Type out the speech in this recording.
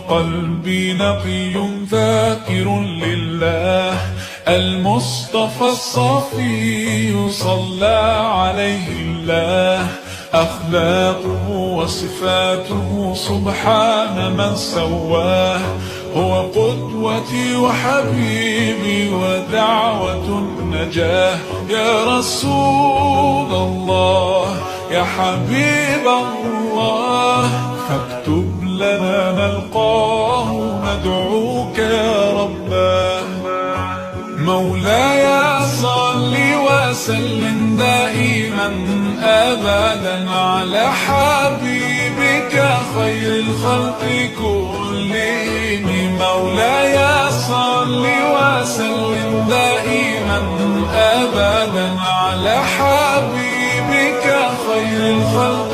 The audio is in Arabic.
قلبي نقي ذاكر لله. المصطفى الصفي صلى عليه الله. أخلاقه وصفاته سبحان من سواه. هو قدوتي وحبيبي ودعوة النجاة. يا رسول الله يا حبيب الله، فاكتب لنا نلقاه ندعوك يا رباه. مولاي صل وسلم دائما أبدا على حبيبك خير الخلق كلهم. مولاي صل وسلم دائما أبدا على حبيبك خير الخلق